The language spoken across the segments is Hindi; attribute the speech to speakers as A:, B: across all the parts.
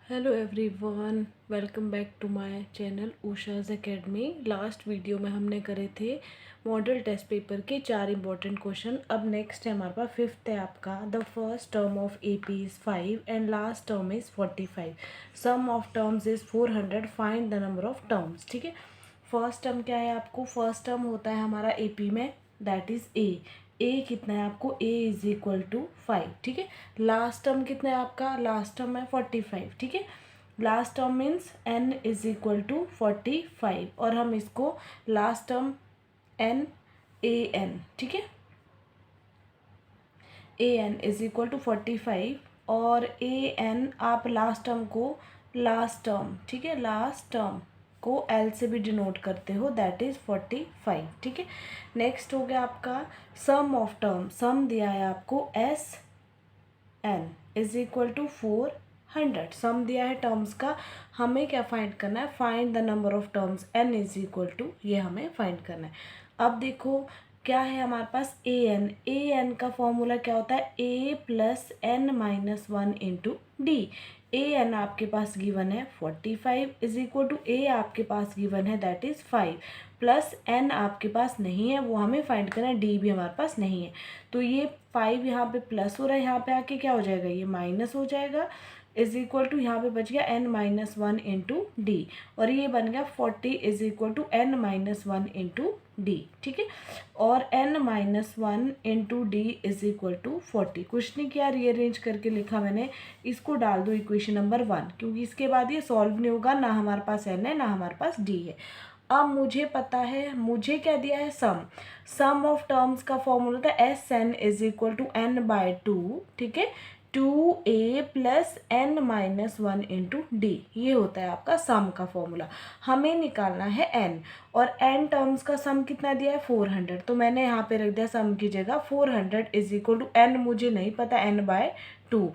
A: Hello everyone, welcome back to my channel Usha's academy. Last video में हमने करे थे मॉडल टेस्ट पेपर के 4 इंपॉर्टेंट क्वेश्चन। अब नेक्स्ट है हमारे पास फिफ्थ है आपका। The first term of AP is 5 and last term is 45। Sum of terms is 400, find the number of terms. ठीक है, फर्स्ट टर्म क्या है आपको? फर्स्ट टर्म होता है हमारा एपी में, दैट इज़ ए कितना है आपको? ए इज इक्वल टू 5। ठीक है, लास्ट टर्म कितना है आपका? लास्ट टर्म है 45। ठीक है, last term means n is equal to 45 और हम इसको last term n a n, ठीक है, a n is equal to 45 और ए एन आप लास्ट टर्म को लास्ट टर्म, ठीक है, लास्ट टर्म को एल से भी डिनोट करते हो, दैट इज 45। ठीक है, नेक्स्ट हो गया आपका सम ऑफ टर्म। सम दिया है आपको S n is equal to 400। Sum दिया है टर्म्स का, हमें क्या फाइंड करना है? Find the number of terms n is equal to, ये हमें फाइंड करना है। अब देखो क्या है हमारे पास? ए एन का फॉर्मूला क्या होता है? A plus n minus 1 into d. A n आपके पास गिवन है 45 इज इक्वल टू ए आपके पास गिवन है दैट इज 5 प्लस एन आपके पास नहीं है, वो हमें फाइंड करना है, डी भी हमारे पास नहीं है। तो ये 5 यहाँ पे प्लस हो रहा है, यहाँ पे आके क्या हो जाएगा? ये माइनस हो जाएगा इज इक्वल टू, यहाँ पे बच गया एन माइनस 1 इंटू डी और ये बन गया 40 is equal to n minus 1 into d. ठीक है, और n minus 1 into d is equal to 40। कुछ नहीं किया, रीअरेंज करके लिखा मैंने, इसको डाल दो इक्वेशन नंबर 1, क्योंकि इसके बाद ये सॉल्व नहीं होगा, ना हमारे पास एन है ना हमारे पास डी है। अब मुझे पता है, मुझे क्या दिया है? सम ऑफ टर्म्स का फॉर्मूला था S n is equal to n by 2। ठीक है, 2a plus n minus 1 into d, ये होता है आपका सम का फॉर्मूला। हमें निकालना है n, और n टर्म्स का सम कितना दिया है? 400। तो मैंने यहाँ पे रख दिया सम की जगह 400 इज इक्वल टू n, मुझे नहीं पता, n बाय 2।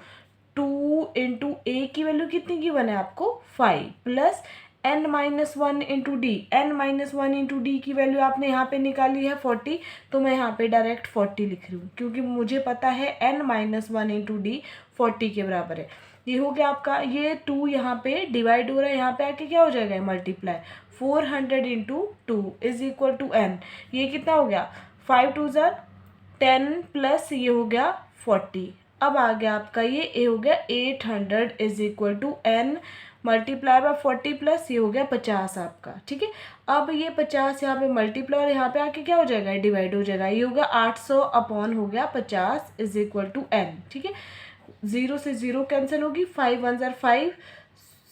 A: 2 इंटू ए की वैल्यू कितनी गिवन है आपको? 5 plus n minus 1 into d. N minus 1 into d की वैल्यू आपने यहाँ पे निकाली है 40, तो मैं यहाँ पे डायरेक्ट 40 लिख रही हूँ, क्योंकि मुझे पता है एन माइनस 1 इंटू डी 40 के बराबर है। ये हो गया आपका, ये 2 यहाँ पे डिवाइड हो रहा है, यहाँ पे आके क्या हो जाएगा? Multiply. 400 into 2 is equal to n, ये कितना हो गया? 5 2 ज़ार 10 प्लस ये हो गया 40। अब आ गया आपका ये हो गया 800 is equal to n multiply by 40 plus ये हो गया 50 आपका। ठीक है, अब ये 50 यहाँ पे मल्टीप्लाई और यहाँ पे आके क्या हो जाएगा? डिवाइड हो जाएगा, ये होगा 800 अपॉन हो गया 50 इज इक्वल टू एन। ठीक है, 0 से 0 कैंसिल होगी, 5 1 ज़ार 5,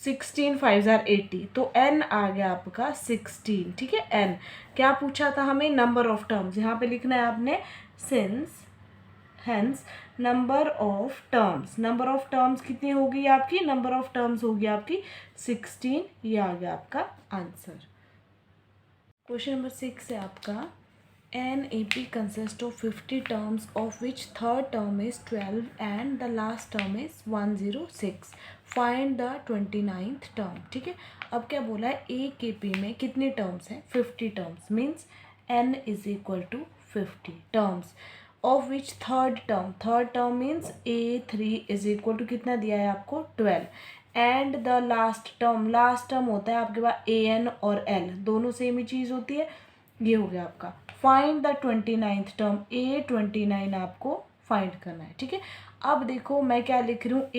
A: 16 5 ज़ार 80, तो n आ गया आपका 16। ठीक है, n क्या पूछा था हमें? Number of terms. यहाँ पे लिखना है आपने since hence number of terms. Number of terms कितनी होगी आपकी? नंबर ऑफ टर्म्स होगी आपकी 16। ये आ गया आपका आंसर। क्वेश्चन नंबर 6 है आपका। An A P consist of 50 terms of which third term is 12 and the last term is 106। Find the 29th term. ठीक है, अब क्या बोला है? ए के पी में कितने टर्म्स हैं? 50 terms, means n is equal to 50 terms of which third term means A3 is equal to कितना दिया है आपको? 12 एंड द लास्ट टर्म होता है आपके पास AN और L, दोनों सेम ही चीज़ होती है। ये हो गया आपका। Find the 29th term, A29 आपको फाइंड करना है। ठीक है, अब देखो मैं क्या लिख रही हूँ?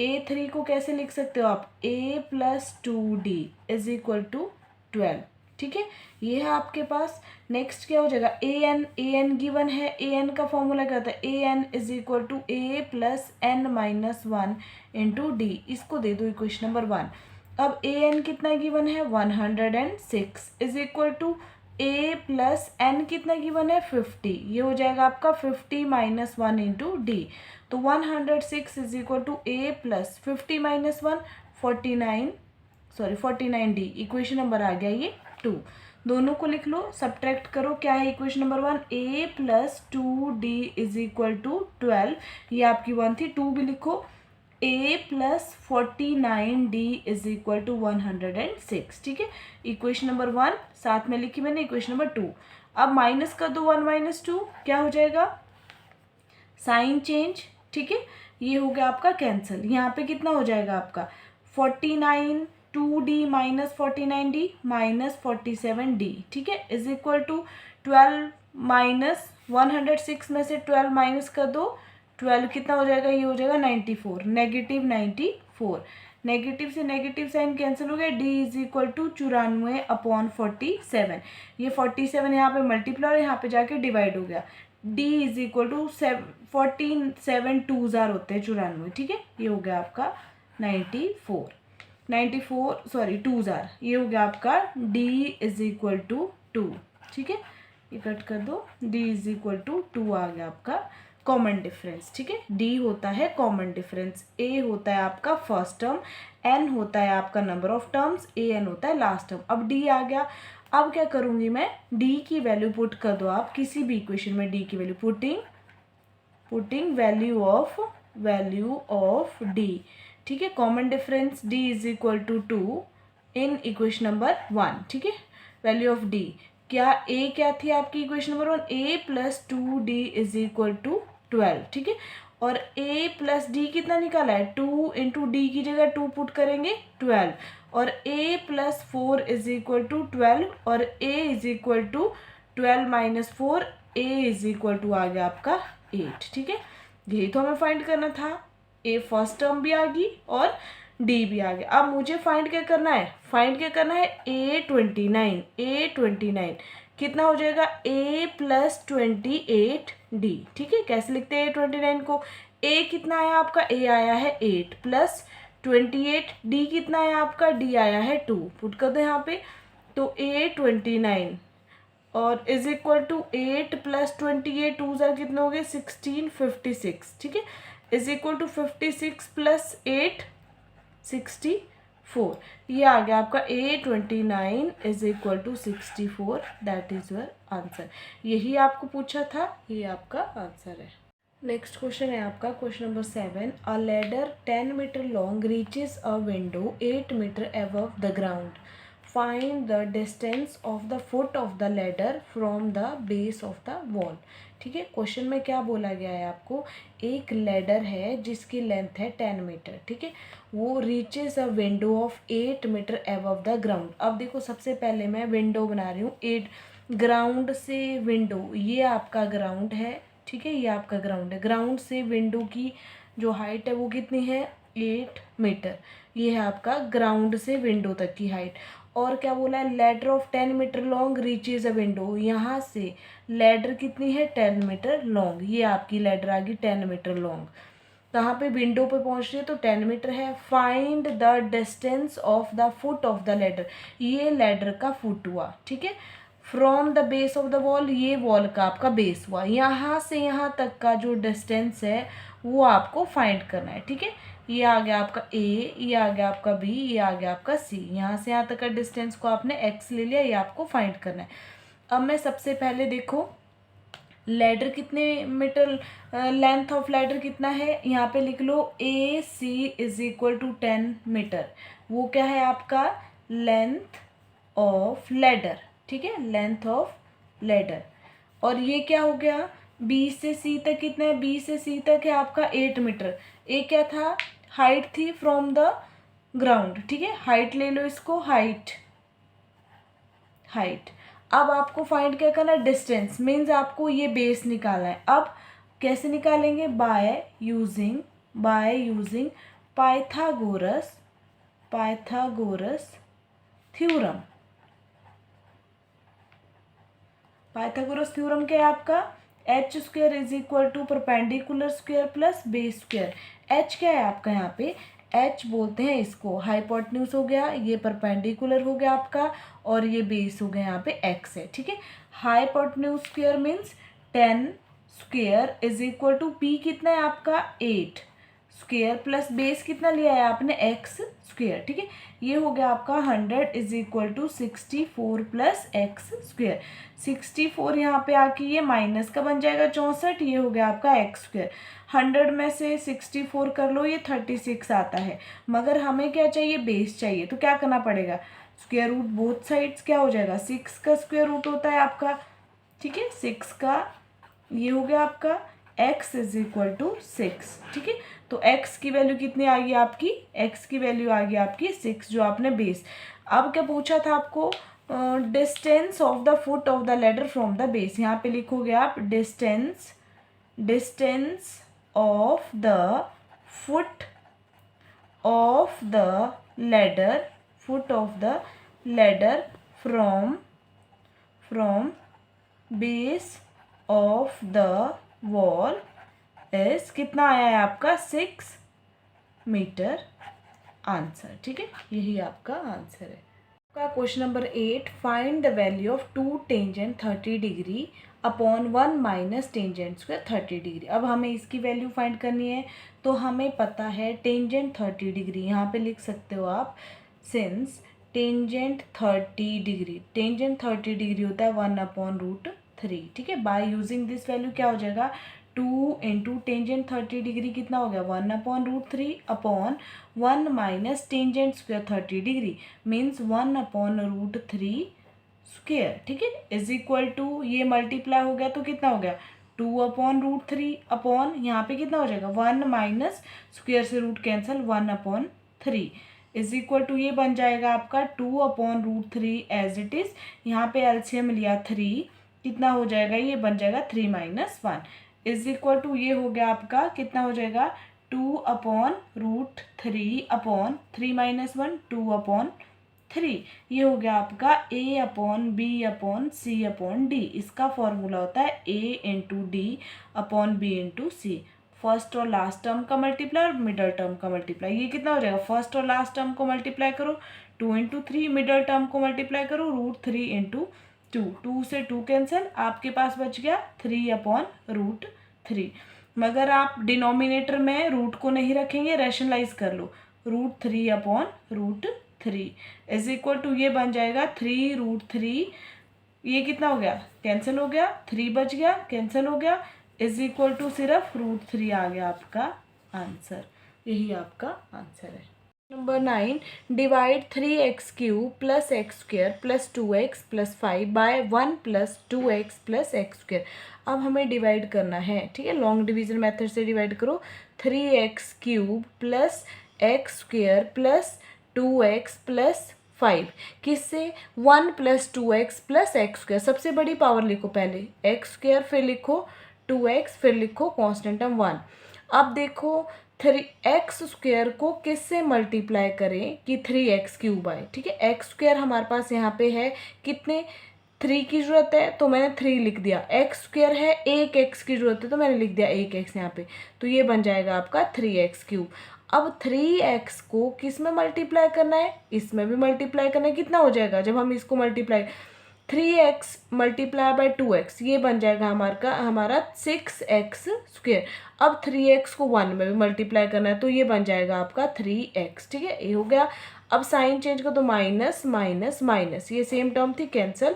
A: A3 को कैसे लिख सकते हो आप? A plus 2D is equal to 12। ठीक है, ये है आपके पास। नेक्स्ट क्या हो जाएगा? ए एन गिवन है, ए एन का फॉर्मूला क्या होता है? A n is equal to a plus n minus 1 into d, इसको दे दो इक्वेशन नंबर 1। अब ए एन कितना गिवन है? 106 is equal to a plus n कितना गिवन है? 50, ये हो जाएगा आपका 50 माइनस 1 इंटू डी। तो 106 is equal to a plus 50 minus 1 49 d. Equation number आ गया ये 2। दोनों को लिख लो, सब्ट्रैक्ट करो, क्या है equation number 1? A plus 2D is equal to 12, ये आपकी 1 थी, 2 भी लिखो। A plus 49D is equal to 106। ठीक है, इक्वेशन नंबर 1 साथ में लिखी मैंने, इक्वेशन नंबर 2। अब माइनस कर दो 1 माइनस 2, क्या हो जाएगा? Sign change. ठीक है, ये हो गया आपका कैंसिल। यहाँ पे कितना हो जाएगा आपका 49 2d minus 49d minus 47d, ठीक है, इज इक्वल टू 12 माइनस 106 में से 12 माइनस कर दो, 12 कितना हो जाएगा, ये हो जाएगा 94, नेगेटिव 94। नेगेटिव से नेगेटिव साइन कैंसिल हो गया, d इज इक्वल टू 94/47। ये 47 यहाँ पे मल्टीप्लाई और यहाँ पे जाके डिवाइड हो गया, d इज इक्वल टू 47 2 जार होते हैं 94, ठीक है। ये हो गया आपका 94 सॉरी 2 जार, ये हो गया आपका d इज इक्वल टू 2, ठीक है। ये कट कर दो, d इज इक्वल टू 2 आ गया आपका कॉमन डिफरेंस, ठीक है। d होता है कॉमन डिफरेंस, a होता है आपका फर्स्ट टर्म, n होता है आपका number of terms, a n होता है लास्ट टर्म। अब d आ गया, अब क्या करूँगी मैं, d की वैल्यू पुट कर दो आप किसी भी इक्वेशन में, d की value putting value of d, ठीक है। Common difference d is equal to 2 in equation number 1, ठीक है। वैल्यू ऑफ d क्या, a क्या थी आपकी equation number 1, a plus 2d is equal to 12, ठीक है। और a प्लस d कितना निकाला है, 2 इंटू डी की जगह 2 पुट करेंगे 12, और a plus 4 is equal to 12, और a is equal to 12 minus 4, a is equal to आ गया आपका 8, ठीक है। यही तो हमें फाइंड करना था, a फर्स्ट टर्म भी आ गई और d भी आ गया। अब मुझे फाइंड क्या करना है, A29 कितना हो जाएगा, a प्लस 28d, ठीक है। कैसे लिखते हैं A29 को, a कितना आया आपका, a आया है 8 प्लस 28, d कितना आया आपका, d आया है 2, पुट कर दो यहाँ पे, तो A29 और इज इक्वल टू 8 प्लस 28, 2 ज़र कितने हो गए 16, 56, ठीक है, इज इक्वल टू 56 प्लस 8 64। ये आ गया आपका A29 is equal to 64, that is your answer. यही आपको पूछा था, ये आपका आंसर है। नेक्स्ट क्वेश्चन है आपका question number 7। A ladder 10 metre long reaches a window 8 metre above the ground, find the distance of the foot of the ladder from the base of the wall, ठीक है। क्वेश्चन में क्या बोला गया है आपको, एक लैडर है जिसकी लेंथ है 10 मीटर, ठीक है, वो reaches a window of 8 metre above the ground. अब देखो सबसे पहले मैं विंडो बना रही हूँ, 8 ग्राउंड से विंडो, ये आपका ग्राउंड है, ठीक है, ये आपका ग्राउंड है। ग्राउंड से विंडो की जो हाइट है वो कितनी है 8 मीटर, ये है आपका ग्राउंड से विंडो तक की हाइट। और क्या बोला है, ladder of 10 metre long reaches a window, यहाँ से लैडर कितनी है 10 मीटर लॉन्ग, ये आपकी लैडर आ गई 10 मीटर लॉन्ग, कहाँ पे विंडो पे पहुँच रही है तो 10 मीटर है। Find the distance of the foot of the ladder, ये लैडर का फुट हुआ, ठीक है। From the base of the wall, ये वॉल का आपका बेस हुआ, यहाँ से यहाँ तक का जो डिस्टेंस है वो आपको फाइंड करना है, ठीक है। ये आ गया आपका a, ये आ गया आपका b, ये आ गया आपका c, यहाँ से यहाँ तक का डिस्टेंस को आपने x ले लिया, ये आपको फाइंड करना है। अब मैं सबसे पहले देखो लैडर कितने मीटर, लेंथ ऑफ लैडर कितना है, यहाँ पे लिख लो ए सी इज इक्वल टू 10 मीटर, वो क्या है आपका लेंथ ऑफ लैडर, ठीक है, लेंथ ऑफ लैडर। और ये क्या हो गया, बी से सी तक कितना है, बी से सी तक है आपका 8 मीटर। ए क्या था, हाइट थी फ्रॉम द ग्राउंड, ठीक है, हाइट ले लो इसको, हाइट। अब आपको फाइंड क्या करना है, डिस्टेंस, मीन्स आपको ये बेस निकालना है। अब कैसे निकालेंगे, by using Pythagoras theorem. Pythagoras theorem क्या है आपका, H square is equal to perpendicular square plus base square. H क्या है आपका, यहाँ पे एच बोलते हैं इसको, हाइपोटेन्यूज हो गया, ये परपेंडिकुलर हो गया आपका, और ये बेस हो गया यहाँ पे एक्स है, ठीक है। Hypotenuse square means 10 square is equal to P कितना है आपका 8 स्क्वायर प्लस बेस कितना लिया है आपने एक्स स्क्वायर, ठीक है। ये हो गया आपका 100 is equal to 64 plus x square. 64 यहाँ पे आके ये माइनस का बन जाएगा 64, ये हो गया आपका एक्स स्क्वायर। 100 में से 64 कर लो, ये 36 आता है, मगर हमें क्या चाहिए, बेस चाहिए, तो क्या करना पड़ेगा, स्क्वायर रूट बोथ साइड्स क्या हो जाएगा, 6 का स्क्वायर रूट होता है आपका, ठीक है, 6 का, ये हो गया आपका x इज इक्वल टू 6, ठीक है। तो x की वैल्यू कितनी आ गई आपकी, x की वैल्यू आ गई आपकी 6, जो आपने बेस। अब क्या पूछा था आपको, distance of the foot of the ladder from the base. यहाँ पे लिखोगे आप distance of the foot of the ladder, foot of the ladder from base of the wall is कितना आया है आपका 6 मीटर आंसर, ठीक है। यही आपका आंसर है। आपका question number 8, find the value of 2 tangent 30 degree upon 1 minus tangent square 30 degree. अब हमें इसकी वैल्यू फाइंड करनी है। तो हमें पता है टेंजेंट 30 डिग्री, यहाँ पे लिख सकते हो आप, सिंस टेंजेंट 30 डिग्री होता है 1/√3, ठीक है। बाय यूजिंग दिस वैल्यू क्या हो जाएगा, 2 इंटू टेंजेंट 30 डिग्री कितना हो गया 1/√3 upon 1 minus tangent square 30 degree means 1/√3 square, ठीक है, इज इक्वल टू, ये मल्टीप्लाई हो गया तो कितना हो गया 2/√3 अपॉन यहाँ पे कितना हो जाएगा 1 माइनस स्क्वायर से root cancel 1/3 is equal to, ये बन जाएगा आपका 2/√3 एज इट इज। यहाँ पे एलसीएम लिया 3, कितना हो जाएगा, ये बन जाएगा 3 माइनस 1 इज इक्वल टू, ये हो गया आपका कितना हो जाएगा 2/√3 अपॉन 3 माइनस 1 2/3, ये हो गया आपका A/B/C/D। इसका फॉर्मूला होता है A/D/B/C, फर्स्ट और लास्ट टर्म का मल्टीप्लाई और मिडल टर्म का मल्टीप्लाई। ये कितना हो जाएगा, फर्स्ट और लास्ट टर्म को मल्टीप्लाई करो 2 इंटू 3, मिडल टर्म को मल्टीप्लाई करो √3 इंटू 2, 2 से 2 कैंसिल, आपके पास बच गया 3/√3। मगर आप डिनोमिनेटर में रूट को नहीं रखेंगे, रैशनलाइज कर लो, √3/√3 इज इक्वल टू, ये बन जाएगा 3√3, ये कितना हो गया कैंसिल हो गया, 3 बच गया कैंसिल हो गया, इज इक्वल टू सिर्फ √3 आ गया आपका आंसर। यही आपका आंसर है। Number 9, divide 3x³ plus x² plus 2x plus 5 by 1 plus 2x plus x²। अब हमें डिवाइड करना है, ठीक है, लॉन्ग डिवीजन मेथड से डिवाइड करो। 3x³ plus x² plus 2x plus 5 किससे, 1 प्लस 2x प्लस x²। सबसे बड़ी पावर लिखो पहले x², फिर लिखो 2x, फिर लिखो कांस्टेंट टर्म 1। अब देखो 3x² को किससे मल्टीप्लाई करें कि 3x³ आए, ठीक है। x² हमारे पास यहाँ पे है कितने, 3 की जरूरत है तो मैंने 3 लिख दिया, x² है 1x की जरूरत है तो मैंने लिख दिया 1x यहाँ पे, तो ये बन जाएगा आपका 3x³। अब 3x को किस में मल्टीप्लाई करना है, इसमें भी मल्टीप्लाई करना है, कितना हो जाएगा जब हम इसको multiply 3x multiply by 2x, ये बन जाएगा हमारा 6x²। अब 3x को 1 में भी मल्टीप्लाई करना है तो ये बन जाएगा आपका 3x, ठीक है, ये हो गया। अब साइन चेंज कर दो, माइनस माइनस माइनस, ये सेम टर्म थी कैंसिल।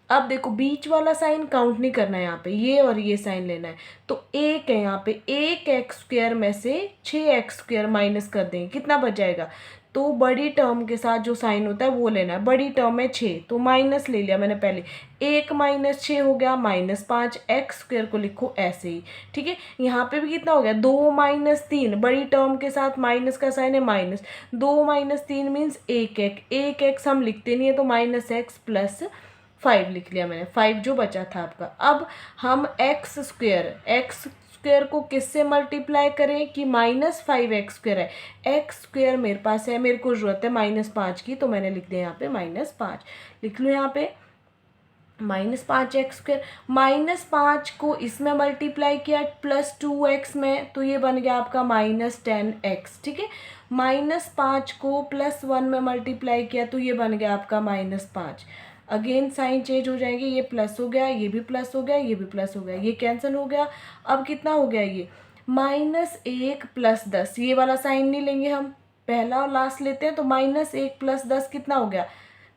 A: अब देखो बीच वाला साइन काउंट नहीं करना है, यहाँ पे ये और ये साइन लेना है, तो एक है यहाँ पे 1x² में से 6x² माइनस कर देंगे, कितना बच जाएगा, तो बड़ी टर्म के साथ जो साइन होता है वो लेना है। बड़ी टर्म है 6 तो माइनस ले लिया मैंने पहले, 1 माइनस 6 हो गया -5, x² को लिखो ऐसे ही, ठीक है। यहाँ पे भी कितना हो गया 2 माइनस 3, बड़ी टर्म के साथ माइनस का साइन है माइनस, 2 माइनस 3 मीन्स 1x हम लिखते नहीं है तो -x प्लस 5 लिख लिया मैंने, 5 जो बचा था आपका। अब हम x² को किससे मल्टीप्लाई करें कि -5x² है, x² मेरे पास है, मेरे को जरूरत है -5 की तो मैंने लिख दिया यहाँ पे -5, लिख लो यहाँ पे -5x², -5 को इसमें मल्टीप्लाई किया +2x में तो ये बन गया आपका -10x, ठीक है। -5 को +1 में मल्टीप्लाई किया तो ये बन गया आपका -5, अगेन साइन चेंज हो जाएंगे, ये प्लस हो गया, ये भी प्लस हो गया, ये भी प्लस हो गया, ये कैंसिल हो गया। अब कितना हो गया ये -1 + 10, ये वाला साइन नहीं लेंगे हम, पहला और लास्ट लेते हैं, तो -1 + 10 कितना हो गया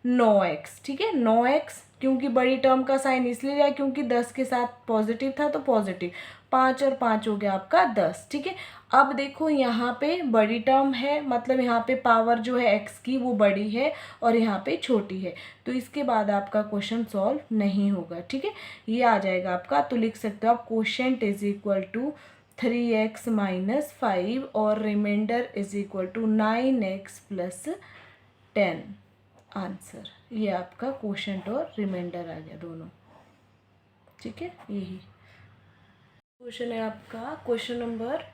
A: 9x, ठीक है, 9x क्योंकि बड़ी टर्म का साइन इसलिए लिया क्योंकि 10 के साथ पॉजिटिव था तो पॉजिटिव, 5 और 5 हो गया आपका 10, ठीक है। अब देखो यहाँ पे बड़ी टर्म है, मतलब यहाँ पे पावर जो है x की वो बड़ी है और यहाँ पे छोटी है, तो इसके बाद आपका क्वेश्चन सॉल्व नहीं होगा, ठीक है। ये आ जाएगा आपका, तो लिख सकते हो आप quotient is equal to 3x minus 5 और remainder is equal to 9x plus 10। Answer ये आपका क्वोशिएंट और रिमाइंडर आ गया दोनों, ठीक है। यही क्वेश्चन है आपका, question number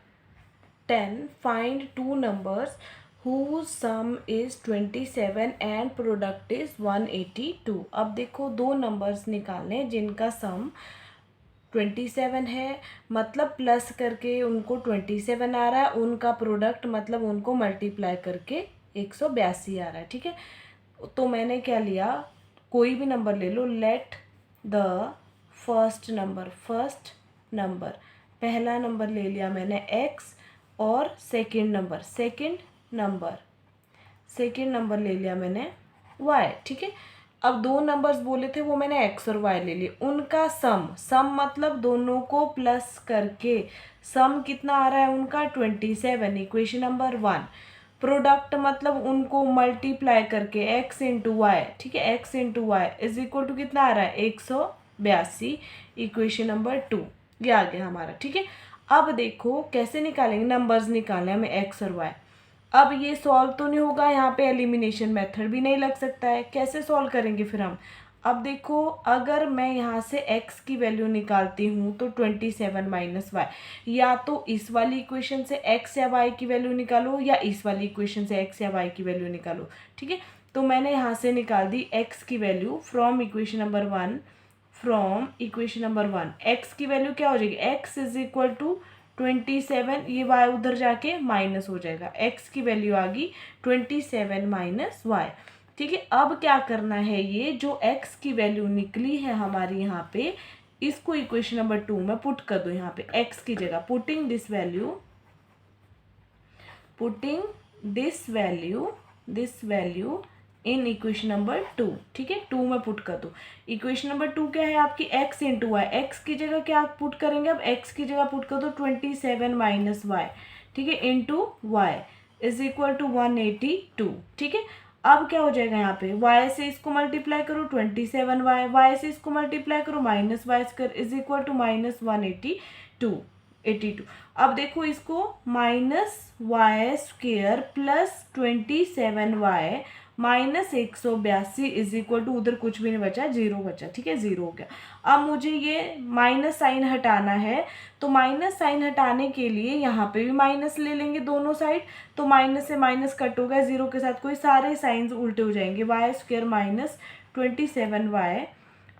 A: 10, find two numbers whose sum is 27 and product is 182। अब देखो दो नंबर्स निकालने जिनका सम 27 है, मतलब प्लस करके उनको 27 आ रहा है, उनका प्रोडक्ट मतलब उनको मल्टीप्लाई करके 182 आ रहा है, ठीक है। तो मैंने क्या लिया, कोई भी नंबर ले लो, लेट द फर्स्ट नंबर पहला नंबर ले लिया मैंने x और सेकंड नंबर ले लिया मैंने y, ठीक है। अब दो नंबर्स बोले थे वो मैंने x और y ले लिए, उनका सम मतलब दोनों को प्लस करके सम कितना आ रहा है उनका 27, इक्वेशन नंबर 1। प्रोडक्ट मतलब उनको मल्टीप्लाई करके x इंटू वाई, ठीक है, x into y is equal to कितना आ रहा है 182, इक्वेशन नंबर 2 ये आ गया हमारा, ठीक है। अब देखो कैसे निकालेंगे, नंबर्स निकालने हमें x और y। अब ये सॉल्व तो नहीं होगा, यहाँ पे एलिमिनेशन मेथड भी नहीं लग सकता है, कैसे सॉल्व करेंगे फिर हम। अब देखो अगर मैं यहाँ से x की वैल्यू निकालती हूँ तो 27 माइनस वाई, या तो इस वाली इक्वेशन से x या y की वैल्यू निकालो या इस वाली इक्वेशन से x या y की वैल्यू निकालो, ठीक है। तो मैंने यहाँ से निकाल दी x की value from equation number 1, x की वैल्यू क्या हो जाएगी, x इज इक्वल टू 27, ये y उधर जाके माइनस हो जाएगा, x की वैल्यू आ गई 27 माइनस वाई, ठीक है। अब क्या करना है, ये जो x की वैल्यू निकली है हमारी यहाँ पे, इसको इक्वेशन नंबर 2 में पुट कर दो, यहाँ पे x की जगह putting this value in equation number 2, ठीक है, 2 में पुट कर दो। इक्वेशन नंबर 2 क्या है आपकी, x इंटू वाई, एक्स की जगह क्या पुट करेंगे, अब x की जगह पुट कर दो 27 माइनस वाई, ठीक है, into y is equal to 182, ठीक है। अब क्या हो जाएगा यहाँ पे, y से इसको मल्टीप्लाई करो 27y, y से इसको मल्टीप्लाई करो minus y square is equal to minus 182। अब देखो इसको minus y square plus 27y minus 182 is equal to, उधर कुछ भी नहीं बचा, 0 बचा, ठीक है, 0 हो गया। अब मुझे ये माइनस साइन हटाना है, तो माइनस साइन हटाने के लिए यहाँ पे भी माइनस ले लेंगे दोनों साइड, तो माइनस से माइनस कट होगा, 0 के साथ कोई सारे साइंस उल्टे हो जाएंगे, y square minus 27y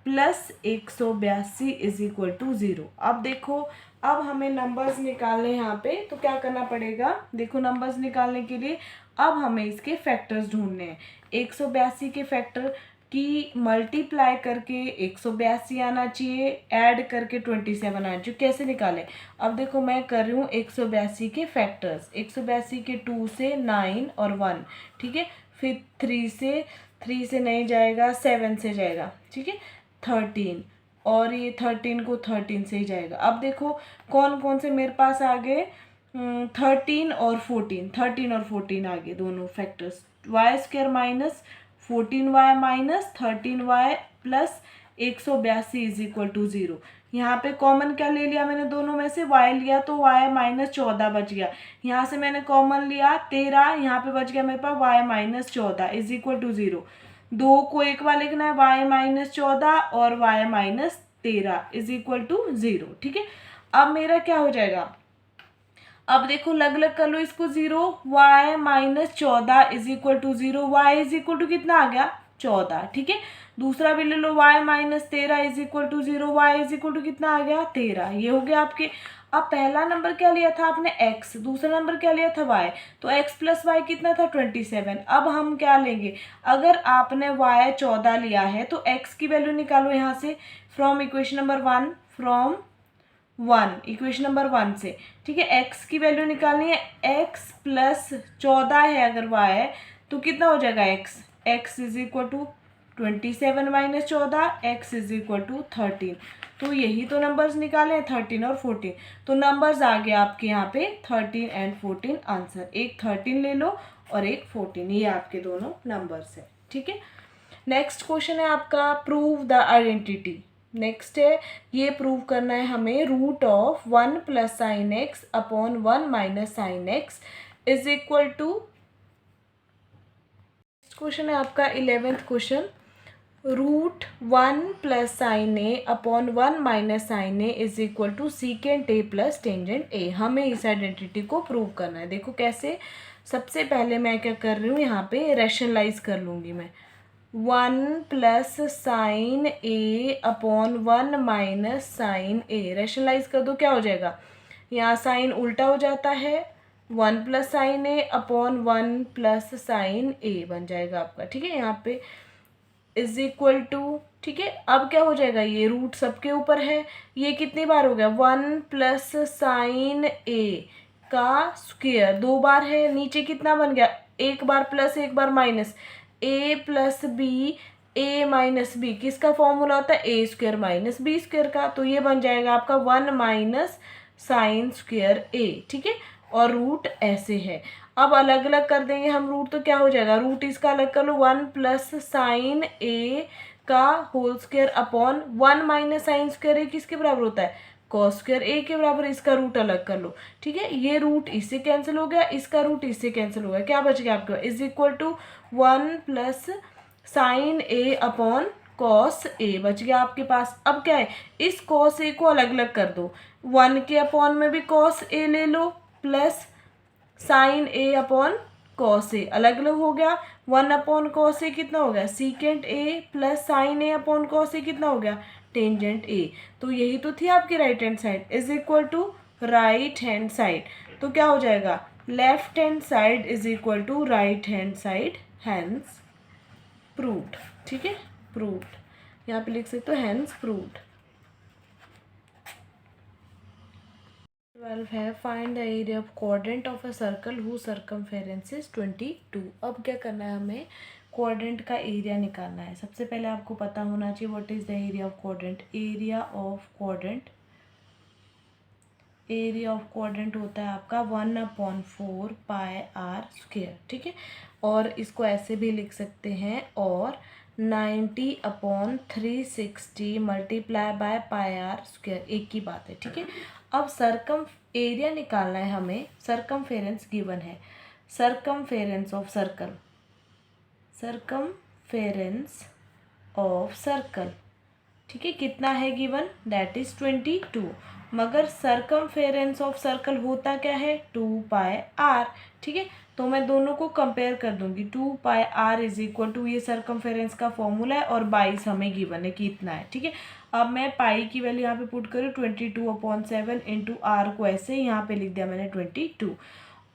A: plus 182 is equal to 0। अब देखो अब हमें नंबर्स निकालने यहाँ पे, तो क्या करना पड़ेगा, देखो नंबर्स निकालने के लिए अब हमें इसके फैक्टर्स ढूंढने हैं। 182 के फैक्टर की मल्टीप्लाई करके 182 आना चाहिए, ऐड करके 27 आना चाहिए, कैसे निकालें। अब देखो मैं कर रही हूँ 182 के फैक्टर्स, 182 के 2 से 9 और 1, ठीक है, फिर 3 से नहीं जाएगा, 7 से जाएगा, ठीक है, 13, और ये 13 को 13 से ही जाएगा। अब देखो कौन कौन से मेरे पास आ गए, 13 और 14 आ गए दोनों factors, y square minus 14y minus 13y plus 182 is equal to 0। यहाँ पे कॉमन क्या ले लिया मैंने, दोनों में से y लिया तो y माइनस 14 बच गया, यहाँ से मैंने कॉमन लिया 13, यहाँ पे बच गया मेरे पास y minus 14 is equal to 0। दो को एक बार लिखना है, y माइनस 14 और y minus 13 is equal to 0, ठीक है। अब मेरा क्या हो जाएगा, अब देखो अलग अलग कर लो इसको, 0 y minus 14 is equal to 0, y is equal to कितना आ गया 14, ठीक है। दूसरा भी ले लो, y minus 13 is equal to 0, y is equal to कितना आ गया 13, ये हो गया आपके। अब पहला नंबर क्या लिया था आपने x, दूसरा नंबर क्या लिया था y, तो x प्लस वाई कितना था 27। अब हम क्या लेंगे, अगर आपने y 14 लिया है तो x की वैल्यू निकालो यहाँ से from equation number 1 equation number 1 से, ठीक है। x की वैल्यू निकालनी है, x प्लस 14 है अगर y है तो कितना हो जाएगा x is equal to 27 minus 14 x is equal to 13। तो यही तो नंबर्स निकाले हैं 13 और 14। तो नंबर्स आ गए आपके यहाँ पे 13 एंड 14 आंसर। एक 13 ले लो और एक 14, ये आपके दोनों नंबर्स है। ठीक है, नेक्स्ट क्वेश्चन है आपका प्रूव द आइडेंटिटी। नेक्स्ट है ये प्रूव करना है हमें root of 1 plus sine x upon 1 minus sine x is equal to. Next question है आपका 11th question, root 1 plus sine a upon 1 minus sine a is equal to secant a plus tangent a. हमें इस आइडेंटिटी को प्रूव करना है। देखो कैसे, सबसे पहले मैं क्या कर रही हूँ, यहाँ पे रैशनलाइज कर लूँगी मैं। 1 plus sine a upon 1 minus sine A, rationalise कर दो क्या हो जाएगा, यहाँ साइन उल्टा हो जाता है, 1 plus sine a upon 1 plus sine ए बन जाएगा आपका। ठीक है, यहाँ पे इज इक्वल टू, ठीक है, अब क्या हो जाएगा, ये रूट सबके ऊपर है, ये कितनी बार हो गया 1 प्लस साइन ए का स्क्वायर 2 बार है, नीचे कितना बन गया, एक बार प्लस एक बार माइनस, ए प्लस बी, ए माइनस बी किसका फॉर्मूला होता है, ए स्क्वायर माइनस बी स्क्वायर का। तो ये बन जाएगा आपका 1 माइनस साइन स्क्वायर ए। ठीक है, और रूट ऐसे है। अब अलग अलग कर देंगे हम रूट, तो क्या हो जाएगा, रूट इसका अलग कर लो, 1 प्लस साइन ए का whole square upon 1 minus sine square a किसके बराबर होता है, कॉस स्क्वायर ए के बराबर, इसका रूट अलग कर लो। ठीक है, ये रूट इससे कैंसिल हो गया, इसका रूट इससे कैंसिल हो गया, क्या बच गया आपके is equal to 1 plus sine a upon cos a बच गया आपके पास। अब क्या है, इस कॉस ए को अलग अलग कर दो, 1 के अपॉन में भी कॉस ए ले लो plus sine a upon cos ए अलग अलग हो गया, 1 अपॉन कॉस ए कितना हो गया, secant a plus sine a upon cos a कितना हो गया, टेंजेंट ए। तो यही तो थी आपकी right hand side, is equal to right hand side. तो क्या हो जाएगा, left hand side is equal to right hand side, hence proved. ठीक है, प्रूव्ड, यहाँ पे लिख सकते हो हैंस प्रूव्ड। 12 है find the area of quadrant of a circle whose circumference is 22। अब क्या करना है, हमें क्वाड्रेंट का एरिया निकालना है। सबसे पहले आपको पता होना चाहिए what is the area of quadrant. Area of quadrant, area of quadrant होता है आपका 1/4 पाई आर स्क्वायर। ठीक है, और इसको ऐसे भी लिख सकते हैं, और 90/360 multiply by pi r square, एक ही बात है। ठीक है, अब सरकम एरिया निकालना है हमें, सरकमफेरेंस गिवन है, circumference of circle, circumference of circle. ठीक है, कितना है गिवन, दैट इज 22, मगर सरकमफेरेंस ऑफ सर्कल होता क्या है, 2 पाई आर। ठीक है, तो मैं दोनों को कंपेयर कर दूंगी, 2 पाई आर इज इक्वल टू, ये सरकमफेरेंस का फॉर्मूला है और 22 हमें गिवन है कि इतना है। ठीक है, अब मैं पाई की वैल्यू यहाँ पे पुट करूँ 22/7 इंटू आर को ऐसे यहाँ पे लिख दिया मैंने 22।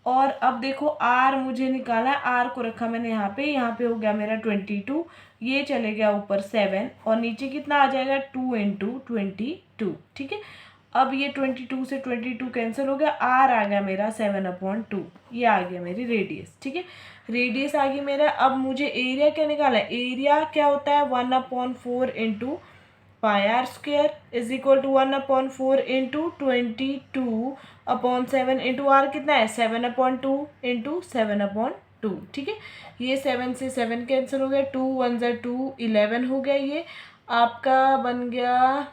A: और अब देखो आर मुझे निकाला है, आर को रखा मैंने यहाँ पे हो गया मेरा 22, ये चले गया ऊपर 7 और नीचे कितना आ जाएगा 2 इंटू 22। ठीक है, अब ये 22 से 22 कैंसिल हो गया, आर आ गया मेरा 7/2, ये आ गया मेरी रेडियस। ठीक है, रेडियस आ गई मेरा। अब मुझे एरिया क्या निकाला है, एरिया क्या होता है 1/4 into pi r square is equal to 1/4 into 22/7 into r कितना है 7/2 इंटू 7/2। ठीक है, ये 7 से 7 कैंसिल हो गया, 2 1 ज़ा 2 11 हो गया, ये आपका बन गया,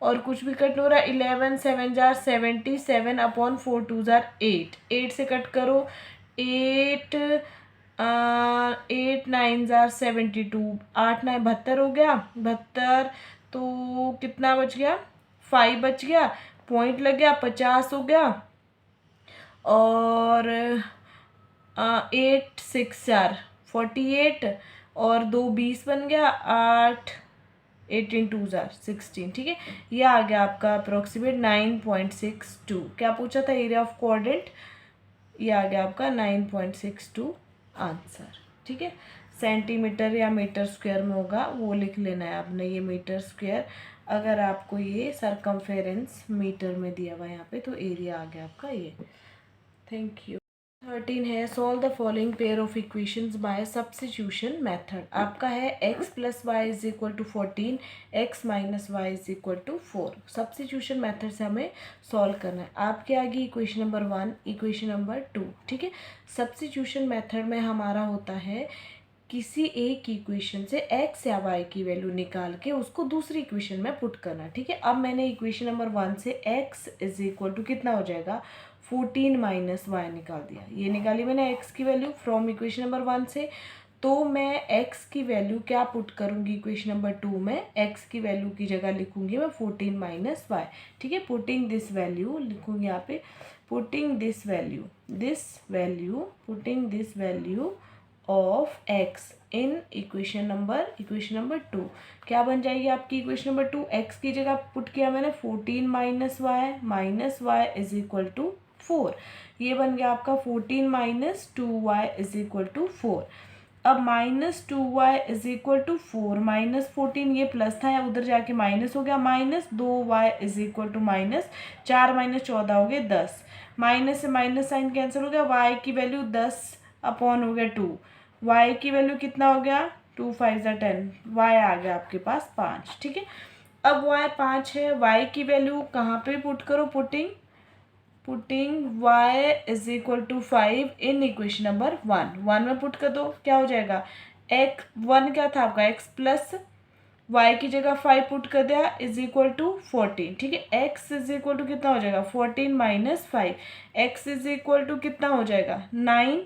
A: और कुछ भी कट हो रहा है, 11 7 जार 77/4 2 जार 8, 8 से कट करो 8 8 9 जार 72, 8 9 72 हो गया, 72 तो कितना बच गया 5 बच गया, पॉइंट लग गया 50 हो गया, और 8 6 4 48 और 2 20 बन गया, 8 18 2 जार 16। ठीक है, ये आ गया आपका अप्रोक्सीमेट 9.62। क्या पूछा था एरिया ऑफ क्वाड्रेंट, ये आ गया आपका 9.62 आंसर। ठीक है, सेंटीमीटर या मीटर स्क्वायर में होगा वो लिख लेना है आपने, ये मीटर स्क्वायर। अगर आपको ये सरकमफेरेंस मीटर में दिया हुआ यहाँ पे, तो एरिया आ गया आपका ये। Thank you. 13 है solve the following pair of equations by substitution method. आपका है x plus y is equal to 14, x minus y is equal to 4। Substitution method से हमें सॉल्व करना है। आपके आगे इक्वेशन नंबर 1, इक्वेशन नंबर 2, ठीक है। सब्स्टिट्यूशन मेथड में हमारा होता है किसी एक इक्वेशन से x या y की वैल्यू निकाल के उसको दूसरी इक्वेशन में पुट करना, ठीक है। अब मैंने इक्वेशन नंबर 1 से x इज इक्वल टू कितना हो जाएगा 14 माइनस वाई निकाल दिया। ये निकाली मैंने x की वैल्यू फ्रॉम इक्वेशन नंबर 1 से। तो मैं x की वैल्यू क्या पुट करूँगी इक्वेशन नंबर 2 में, x की वैल्यू की जगह लिखूँगी मैं 14 माइनस वाई, ठीक है। पुटिंग दिस वैल्यू लिखूँगी यहाँ पे, putting this value of x in equation number 2 क्या बन जाएगी आपकी इक्वेशन नंबर 2। x की जगह पुट किया मैंने 14 minus y is equal to 4। ये बन गया आपका 14 minus 2y is equal to 4। अब minus 2y is equal to 4, minus 14 ये प्लस था या उधर जाके माइनस हो गया, minus 2y is equal to minus 4 minus 14 हो गए 10, माइनस से माइनस साइन कैंसिल हो गया, y की वैल्यू 10 अपॉन हो गया 2, y की वैल्यू कितना हो गया 2 5 10, y आ गया आपके पास 5, ठीक है। अब y 5 है, y की वैल्यू कहाँ पे पुट करो, putting y is equal to 5 in equation number 1 में पुट कर दो, क्या हो जाएगा x 1 क्या था आपका x प्लस y की जगह 5 पुट कर दिया इज इक्वल टू 14, ठीक है। x इज इक्वल टू कितना हो जाएगा 14 minus 5, x is equal to कितना हो जाएगा 9,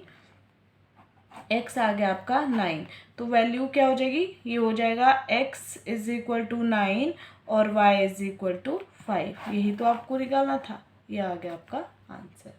A: x आ गया आपका 9। तो वैल्यू क्या हो जाएगी, ये हो जाएगा x इज इक्वल टू 9 और y इज इक्वल टू 5। यही तो आपको निकालना था, ये आ गया आपका आंसर।